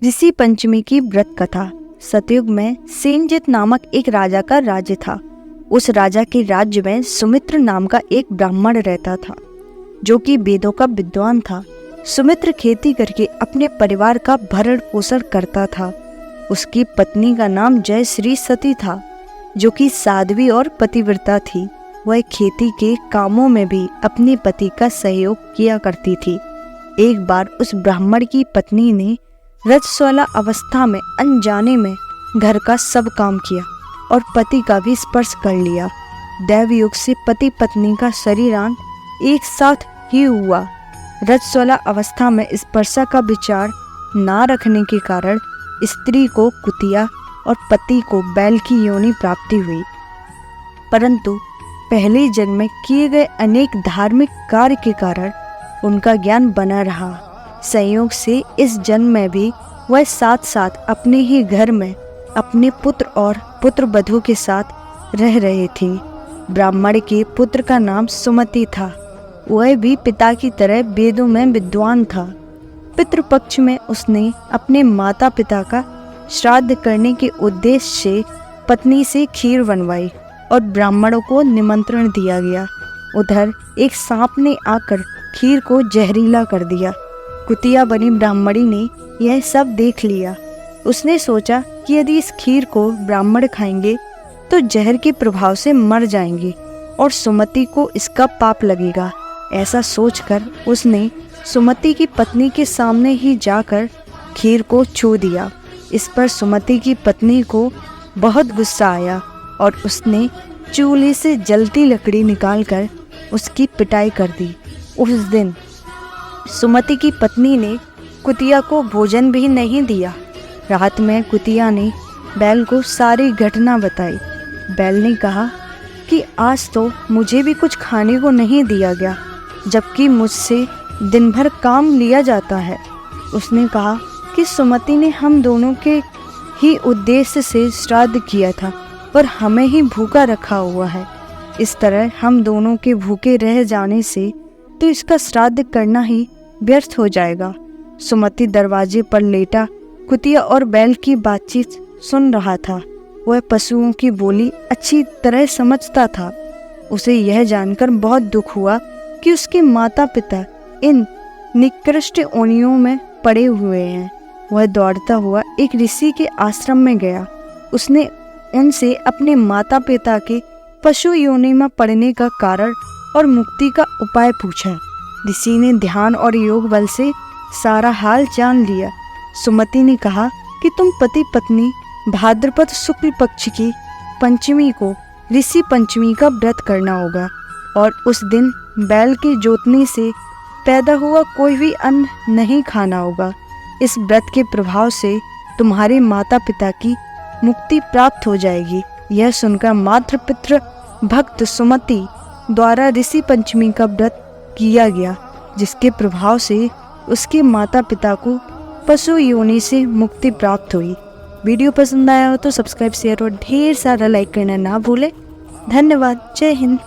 ऋषि पंचमी की व्रत कथा। सतयुग में सेनजित नामक एक राजा का राज्य था। उस राजा के राज्य में सुमित्र नाम का एक ब्राह्मण रहता था, जो कि वेदों का विद्वान था। सुमित्र खेती करके अपने परिवार का भरण पोषण करता था। उसकी पत्नी का नाम जयश्री सती था, जो कि साध्वी और पतिव्रता थी। वह खेती के कामों में भी अपने पति का सहयोग किया करती थी। एक बार उस ब्राह्मण की पत्नी ने रजस्वला अवस्था में अनजाने में घर का सब काम किया और पति का भी स्पर्श कर लिया। दैव योग से पति पत्नी का शरीरान एक साथ ही हुआ। रजस्वला अवस्था में स्पर्शा का विचार ना रखने के कारण स्त्री को कुतिया और पति को बैल की योनि प्राप्ति हुई। परंतु पहले जन्म में किए गए अनेक धार्मिक कार्य के कारण उनका ज्ञान बना रहा। संयोग से इस जन्म में भी वह साथ साथ अपने ही घर में अपने पुत्र और पुत्रवधू के साथ रह रहे थे। ब्राह्मण के पुत्र का नाम सुमति था। वह भी पिता की तरह वेदों में विद्वान था। पितृपक्ष में उसने अपने माता पिता का श्राद्ध करने के उद्देश्य से पत्नी से खीर बनवाई और ब्राह्मणों को निमंत्रण दिया गया। उधर एक सांप ने आकर खीर को जहरीला कर दिया। कुतिया बनी ब्राह्मणी ने यह सब देख लिया। उसने सोचा कि यदि इस खीर को ब्राह्मण खाएंगे तो जहर के प्रभाव से मर जाएंगे और सुमति को इसका पाप लगेगा। ऐसा सोचकर उसने सुमति की पत्नी के सामने ही जाकर खीर को छू दिया। इस पर सुमति की पत्नी को बहुत गुस्सा आया और उसने चूल्हे से जलती लकड़ी निकालकर उसकी पिटाई कर दी। उस दिन सुमति की पत्नी ने कुतिया को भोजन भी नहीं दिया। रात में कुतिया ने बैल को सारी घटना बताई। बैल ने कहा कि आज तो मुझे भी कुछ खाने को नहीं दिया गया, जबकि मुझसे दिन भर काम लिया जाता है। उसने कहा कि सुमति ने हम दोनों के ही उद्देश्य से श्राद्ध किया था और हमें ही भूखा रखा हुआ है। इस तरह हम दोनों के भूखे रह जाने से तो इसका श्राद्ध करना ही व्यर्थ हो जाएगा। सुमति दरवाजे पर लेटा कुतिया और बैल की बातचीत सुन रहा था। वह पशुओं की बोली अच्छी तरह समझता था। उसे यह जानकर बहुत दुख हुआ कि उसके माता पिता इन निकृष्ट योनियों में पड़े हुए हैं। वह दौड़ता हुआ एक ऋषि के आश्रम में गया। उसने उनसे अपने माता पिता के पशु योनि में पड़ने का कारण और मुक्ति का उपाय पूछा। ऋषि ने ध्यान और योग बल से सारा हाल जान लिया। सुमति ने कहा कि तुम पति पत्नी भाद्रपद शुक्ल पक्ष की पंचमी को ऋषि पंचमी का व्रत करना होगा और उस दिन बैल के जोतने से पैदा हुआ कोई भी अन्न नहीं खाना होगा। इस व्रत के प्रभाव से तुम्हारे माता पिता की मुक्ति प्राप्त हो जाएगी। यह सुनकर मातृ पितृ भक्त सुमति द्वारा ऋषि पंचमी का व्रत किया गया, जिसके प्रभाव से उसके माता पिता को पशु योनि से मुक्ति प्राप्त हुई। वीडियो पसंद आया हो तो सब्सक्राइब शेयर और ढेर सारा लाइक करना ना भूलें। धन्यवाद। जय हिंद।